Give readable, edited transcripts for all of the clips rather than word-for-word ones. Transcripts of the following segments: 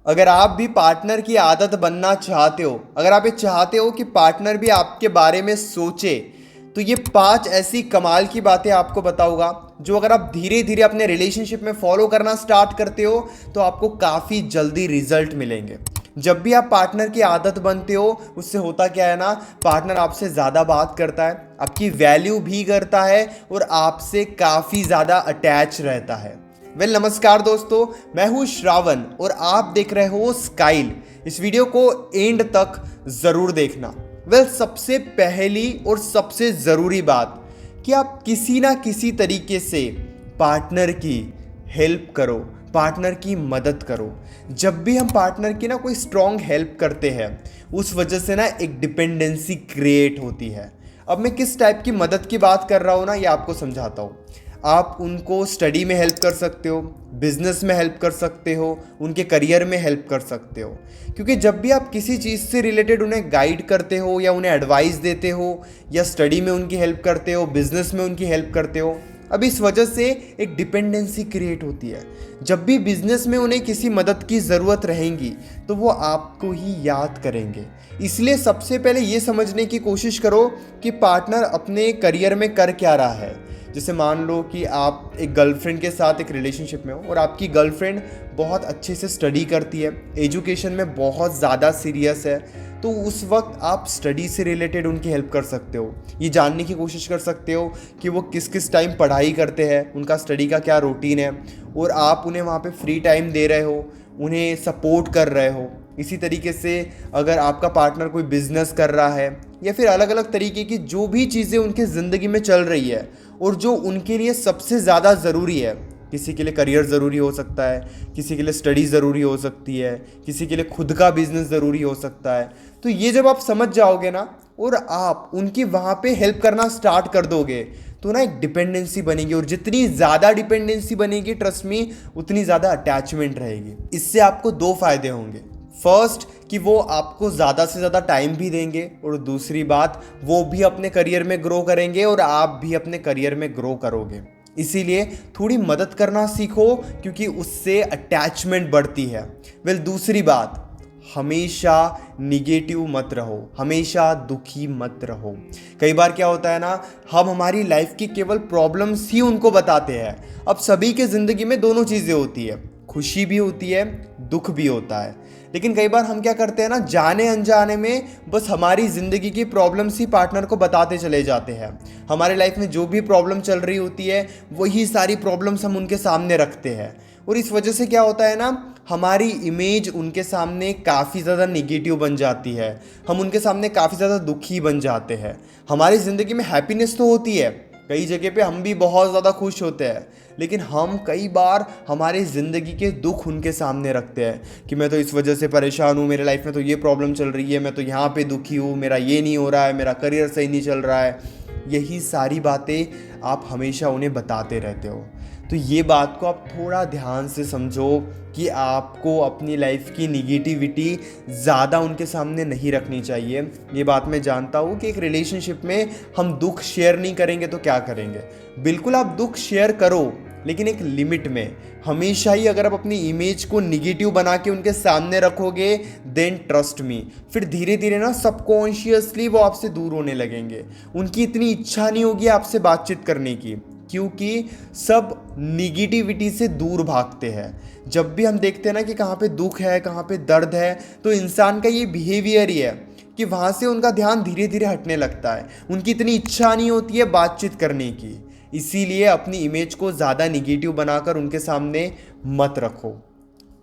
अगर आप भी पार्टनर की आदत बनना चाहते हो, अगर आप ये चाहते हो कि पार्टनर भी आपके बारे में सोचे, तो ये 5 ऐसी कमाल की बातें आपको बताऊंगा जो अगर आप धीरे धीरे अपने रिलेशनशिप में फॉलो करना स्टार्ट करते हो तो आपको काफ़ी जल्दी रिजल्ट मिलेंगे। जब भी आप पार्टनर की आदत बनते हो, उससे होता क्या है ना, पार्टनर आपसे ज़्यादा बात करता है, आपकी वैल्यू भी करता है और आपसे काफ़ी ज़्यादा अटैच रहता है। नमस्कार दोस्तों, मैं हूं श्रावण और आप देख रहे हो स्काइल। इस वीडियो को एंड तक ज़रूर देखना। सबसे पहली और सबसे ज़रूरी बात कि आप किसी ना किसी तरीके से पार्टनर की हेल्प करो, पार्टनर की मदद करो। जब भी हम पार्टनर की ना कोई स्ट्रॉन्ग हेल्प करते हैं, उस वजह से ना एक डिपेंडेंसी क्रिएट होती है। अब मैं किस टाइप की मदद की बात कर रहा हूँ ना, ये आपको समझाता हूँ। आप उनको स्टडी में हेल्प कर सकते हो, बिजनेस में हेल्प कर सकते हो, उनके करियर में हेल्प कर सकते हो। क्योंकि जब भी आप किसी चीज़ से रिलेटेड उन्हें गाइड करते हो या उन्हें एडवाइस देते हो या स्टडी में उनकी हेल्प करते हो, बिजनेस में उनकी हेल्प करते हो, अब इस वजह से एक डिपेंडेंसी क्रिएट होती है। जब भी बिजनेस में उन्हें किसी मदद की ज़रूरत रहेगी तो वो आपको ही याद करेंगे। इसलिए सबसे पहले ये समझने की कोशिश करो कि पार्टनर अपने करियर में कर क्या रहा है। जैसे मान लो कि आप एक गर्लफ्रेंड के साथ एक रिलेशनशिप में हो और आपकी गर्लफ्रेंड बहुत अच्छे से स्टडी करती है, एजुकेशन में बहुत ज़्यादा सीरियस है, तो उस वक्त आप स्टडी से रिलेटेड उनकी हेल्प कर सकते हो। ये जानने की कोशिश कर सकते हो कि वो किस किस टाइम पढ़ाई करते हैं, उनका स्टडी का क्या रूटीन है, और आप उन्हें वहाँ पे फ्री टाइम दे रहे हो, उन्हें सपोर्ट कर रहे हो। इसी तरीके से अगर आपका पार्टनर कोई बिजनेस कर रहा है या फिर अलग अलग तरीके की जो भी चीज़ें उनकी ज़िंदगी में चल रही है और जो उनके लिए सबसे ज़्यादा ज़रूरी है, किसी के लिए करियर ज़रूरी हो सकता है, किसी के लिए स्टडी ज़रूरी हो सकती है, किसी के लिए खुद का बिजनेस ज़रूरी हो सकता है, तो ये जब आप समझ जाओगे ना और आप उनकी वहाँ पे हेल्प करना स्टार्ट कर दोगे तो ना एक डिपेंडेंसी बनेगी, और जितनी ज़्यादा डिपेंडेंसी बनेगी, ट्रस्ट मी, उतनी ज़्यादा अटैचमेंट रहेगी। इससे आपको 2 फायदे होंगे। फर्स्ट कि वो आपको ज़्यादा से ज़्यादा टाइम भी देंगे, और दूसरी बात, वो भी अपने करियर में ग्रो करेंगे और आप भी अपने करियर में ग्रो करोगे। इसीलिए थोड़ी मदद करना सीखो, क्योंकि उससे अटैचमेंट बढ़ती है। दूसरी बात, हमेशा निगेटिव मत रहो, हमेशा दुखी मत रहो। कई बार क्या होता है ना, हम हमारी लाइफ की केवल प्रॉब्लम्स ही उनको बताते हैं। अब सभी के ज़िंदगी में दोनों चीज़ें होती है, खुशी भी होती है, दुख भी होता है। लेकिन कई बार हम क्या करते हैं ना, जाने अनजाने में बस हमारी ज़िंदगी की प्रॉब्लम्स ही पार्टनर को बताते चले जाते हैं। हमारे लाइफ में जो भी प्रॉब्लम चल रही होती है, वही सारी प्रॉब्लम्स हम उनके सामने रखते हैं, और इस वजह से क्या होता है ना, हमारी इमेज उनके सामने काफ़ी ज़्यादा निगेटिव बन जाती है। हम उनके सामने काफ़ी ज़्यादा दुखी बन जाते हैं। हमारी ज़िंदगी में हैप्पीनेस तो होती है, कई जगह पे हम भी बहुत ज़्यादा खुश होते हैं, लेकिन हम कई बार हमारी ज़िंदगी के दुख उनके सामने रखते हैं कि मैं तो इस वजह से परेशान हूँ, मेरे लाइफ में तो ये प्रॉब्लम चल रही है, मैं तो यहाँ पे दुखी हूँ, मेरा ये नहीं हो रहा है, मेरा करियर सही नहीं चल रहा है। यही सारी बातें आप हमेशा उन्हें बताते रहते हो। तो ये बात को आप थोड़ा ध्यान से समझो कि आपको अपनी लाइफ की निगेटिविटी ज़्यादा उनके सामने नहीं रखनी चाहिए। ये बात मैं जानता हूँ कि एक रिलेशनशिप में हम दुख शेयर नहीं करेंगे तो क्या करेंगे। बिल्कुल आप दुख शेयर करो, लेकिन एक लिमिट में। हमेशा ही अगर आप अपनी इमेज को निगेटिव बना के उनके सामने रखोगे, देन ट्रस्ट मी, फिर धीरे धीरे ना सबकॉन्शियसली वो आपसे दूर होने लगेंगे। उनकी इतनी इच्छा नहीं होगी आपसे बातचीत करने की, क्योंकि सब निगेटिविटी से दूर भागते हैं। जब भी हम देखते हैं ना कि कहाँ पे दुख है, कहाँ पे दर्द है, तो इंसान का ये बिहेवियर ही है कि वहाँ से उनका ध्यान धीरे धीरे हटने लगता है। उनकी इतनी इच्छा नहीं होती है बातचीत करने की। इसीलिए अपनी इमेज को ज़्यादा निगेटिव बनाकर उनके सामने मत रखो।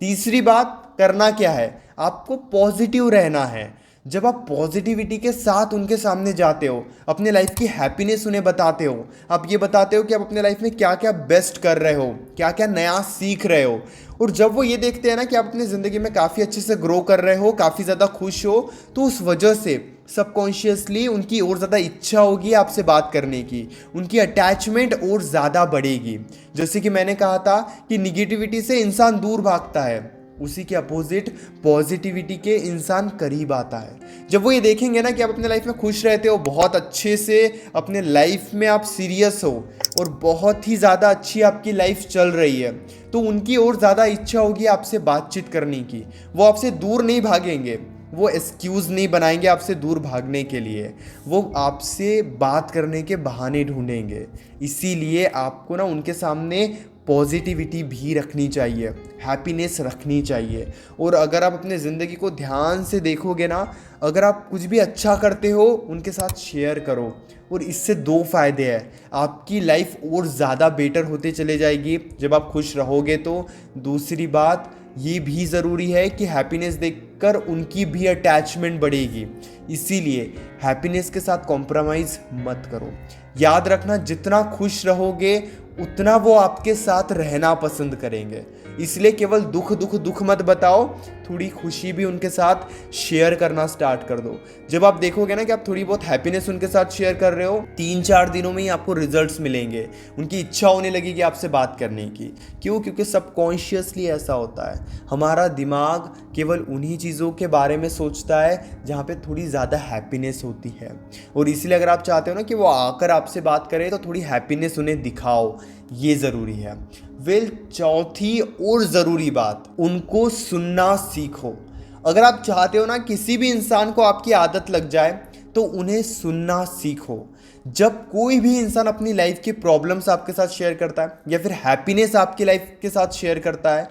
तीसरी बात, करना क्या है, आपको पॉजिटिव रहना है। जब आप पॉजिटिविटी के साथ उनके सामने जाते हो, अपने लाइफ की हैप्पीनेस उन्हें बताते हो, आप ये बताते हो कि आप अपने लाइफ में क्या क्या बेस्ट कर रहे हो, क्या क्या नया सीख रहे हो, और जब वो ये देखते हैं ना कि आप अपनी ज़िंदगी में काफ़ी अच्छे से ग्रो कर रहे हो, काफ़ी ज़्यादा खुश हो, तो उस वजह से सबकॉन्शियसली उनकी और ज़्यादा इच्छा होगी आपसे बात करने की, उनकी अटैचमेंट और ज़्यादा बढ़ेगी। जैसे कि मैंने कहा था कि निगेटिविटी से इंसान दूर भागता है, उसी के अपोजिट पॉजिटिविटी के इंसान करीब आता है। जब वो ये देखेंगे ना कि आप अपने लाइफ में खुश रहते हो, बहुत अच्छे से अपने लाइफ में आप सीरियस हो और बहुत ही ज़्यादा अच्छी आपकी लाइफ चल रही है, तो उनकी और ज़्यादा इच्छा होगी आपसे बातचीत करने की। वो आपसे दूर नहीं भागेंगे, वो एक्सक्यूज़ नहीं बनाएंगे आपसे दूर भागने के लिए, वो आपसे बात करने के बहाने ढूंढेंगे। इसीलिए आपको ना उनके सामने पॉजिटिविटी भी रखनी चाहिए, हैप्पीनेस रखनी चाहिए। और अगर आप अपने ज़िंदगी को ध्यान से देखोगे ना, अगर आप कुछ भी अच्छा करते हो उनके साथ शेयर करो, और इससे दो फ़ायदे हैं। आपकी लाइफ और ज़्यादा बेटर होते चले जाएगी जब आप खुश रहोगे। तो दूसरी बात ये भी ज़रूरी है कि हैप्पीनेस देखकर उनकी भी अटैचमेंट बढ़ेगी। इसीलिए हैप्पीनेस के साथ कॉम्प्रोमाइज़ मत करो। याद रखना, जितना खुश रहोगे उतना वो आपके साथ रहना पसंद करेंगे। इसलिए केवल दुख मत बताओ, थोड़ी खुशी भी उनके साथ शेयर करना स्टार्ट कर दो। जब आप देखोगे ना कि आप थोड़ी बहुत हैप्पीनेस उनके साथ शेयर कर रहे हो, 3-4 दिनों में ही आपको रिजल्ट्स मिलेंगे। उनकी इच्छा होने लगेगी आपसे बात करने की। क्यों? क्योंकि सबकॉन्शियसली ऐसा होता है, हमारा दिमाग केवल उन्हीं चीज़ों के बारे में सोचता है जहाँ पे थोड़ी ज़्यादा हैप्पीनेस होती है। और इसीलिए अगर आप चाहते हो ना कि वो आकर आपसे बात करें, तो थोड़ी हैप्पीनेस उन्हें दिखाओ, ये ज़रूरी है। चौथी और ज़रूरी बात, उनको सुनना सीखो। अगर आप चाहते हो ना किसी भी इंसान को आपकी आदत लग जाए, तो उन्हें सुनना सीखो। जब कोई भी इंसान अपनी लाइफ की प्रॉब्लम्स आपके साथ शेयर करता है या फिर हैप्पीनेस आपकी लाइफ के साथ शेयर करता है,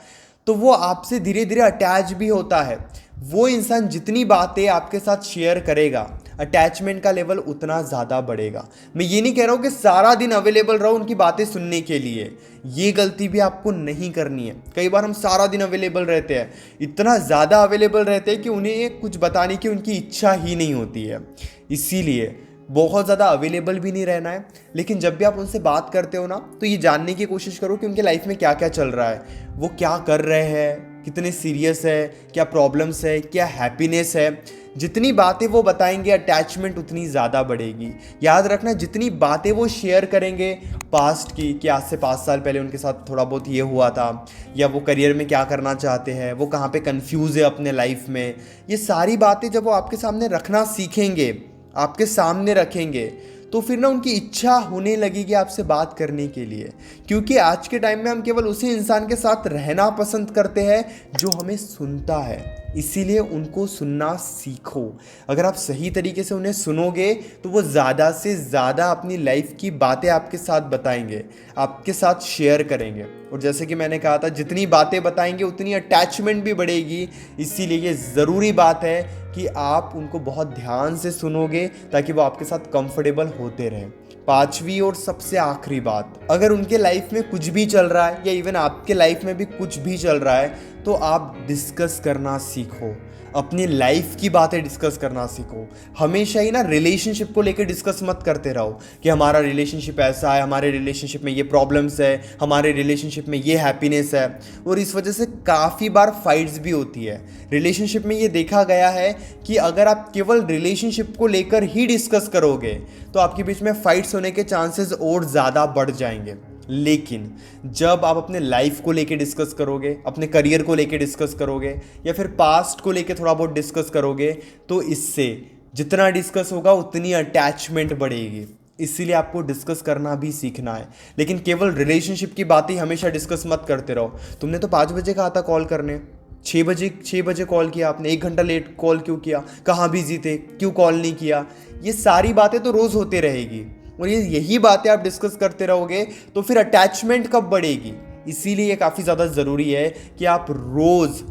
तो वो आपसे धीरे धीरे अटैच भी होता है। वो इंसान जितनी बातें आपके साथ शेयर करेगा, अटैचमेंट का लेवल उतना ज़्यादा बढ़ेगा। मैं ये नहीं कह रहा हूँ कि सारा दिन अवेलेबल रहो उनकी बातें सुनने के लिए, ये गलती भी आपको नहीं करनी है। कई बार हम सारा दिन अवेलेबल रहते हैं, इतना ज़्यादा अवेलेबल रहते हैं कि उन्हें कुछ बताने की उनकी इच्छा ही नहीं होती है। इसीलिए बहुत ज़्यादा अवेलेबल भी नहीं रहना है, लेकिन जब भी आप उनसे बात करते हो ना, तो ये जानने की कोशिश करो कि उनके लाइफ में क्या क्या चल रहा है, वो क्या कर रहे हैं, कितने सीरियस है, क्या प्रॉब्लम्स है, क्या हैप्पीनेस है। जितनी बातें वो बताएंगे, अटैचमेंट उतनी ज़्यादा बढ़ेगी। याद रखना, जितनी बातें वो शेयर करेंगे पास्ट की, कि आज से 5 साल पहले उनके साथ थोड़ा बहुत ये हुआ था, या वो करियर में क्या करना चाहते हैं, वो कहाँ पे कंफ्यूज है अपने लाइफ में, ये सारी बातें जब वो आपके सामने रखना सीखेंगे, आपके सामने रखेंगे, तो फिर ना उनकी इच्छा होने लगेगी आपसे बात करने के लिए। क्योंकि आज के टाइम में हम केवल उसी इंसान के साथ रहना पसंद करते हैं जो हमें सुनता है। इसीलिए उनको सुनना सीखो। अगर आप सही तरीके से उन्हें सुनोगे, तो वो ज़्यादा से ज़्यादा अपनी लाइफ की बातें आपके साथ बताएंगे, आपके साथ शेयर करेंगे। और जैसे कि मैंने कहा था, जितनी बातें बताएंगे उतनी अटैचमेंट भी बढ़ेगी। इसीलिए ये ज़रूरी बात है कि आप उनको बहुत ध्यान से सुनोगे, ताकि वो आपके साथ कंफर्टेबल होते रहें। 5वीं और सबसे आखिरी बात, अगर उनके लाइफ में कुछ भी चल रहा है, या इवन आपके लाइफ में भी कुछ भी चल रहा है, तो आप डिस्कस करना सीखो। अपनी लाइफ की बातें डिस्कस करना सीखो। हमेशा ही ना रिलेशनशिप को लेकर डिस्कस मत करते रहो कि हमारा रिलेशनशिप ऐसा है, हमारे रिलेशनशिप में ये प्रॉब्लम्स है, हमारे रिलेशनशिप में ये हैप्पीनेस है। और इस वजह से काफ़ी बार फाइट्स भी होती है। रिलेशनशिप में ये देखा गया है कि अगर आप केवल रिलेशनशिप को लेकर ही डिस्कस करोगे, तो आपके बीच में फाइट्स होने के चांसेस और ज़्यादा बढ़ जाएंगे। लेकिन जब आप अपने लाइफ को लेके डिस्कस करोगे, अपने करियर को लेके डिस्कस करोगे, या फिर पास्ट को लेके थोड़ा बहुत डिस्कस करोगे, तो इससे जितना डिस्कस होगा उतनी अटैचमेंट बढ़ेगी। इसीलिए आपको डिस्कस करना भी सीखना है। लेकिन केवल रिलेशनशिप की बातें हमेशा डिस्कस मत करते रहो। तुमने तो 5 बजे कहा था कॉल करने, 6 बजे कॉल किया आपने, 1 घंटा लेट कॉल क्यों किया, कहाँ बिजी थे, क्यों कॉल नहीं किया। ये सारी बातें तो रोज़ होते रहेगी, और यही बातें आप डिस्कस करते रहोगे, तो फिर अटैचमेंट कब बढ़ेगी। इसीलिए ये काफ़ी ज़्यादा ज़रूरी है कि आप रोज़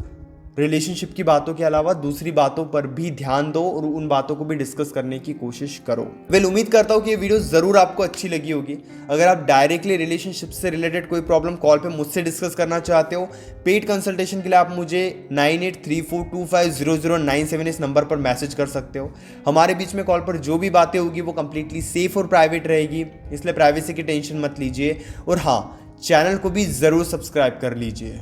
रिलेशनशिप की बातों के अलावा दूसरी बातों पर भी ध्यान दो और उन बातों को भी डिस्कस करने की कोशिश करो। उम्मीद करता हूँ कि ये वीडियो ज़रूर आपको अच्छी लगी होगी। अगर आप डायरेक्टली रिलेशनशिप से रिलेटेड कोई प्रॉब्लम कॉल पे मुझसे डिस्कस करना चाहते हो, पेड कंसल्टेशन के लिए आप मुझे 9834250097 इस नंबर पर मैसेज कर सकते हो। हमारे बीच में कॉल पर जो भी बातें होगी वो कंप्लीटली सेफ और प्राइवेट रहेगी, इसलिए प्राइवेसी की टेंशन मत लीजिए। और हाँ, चैनल को भी ज़रूर सब्सक्राइब कर लीजिए।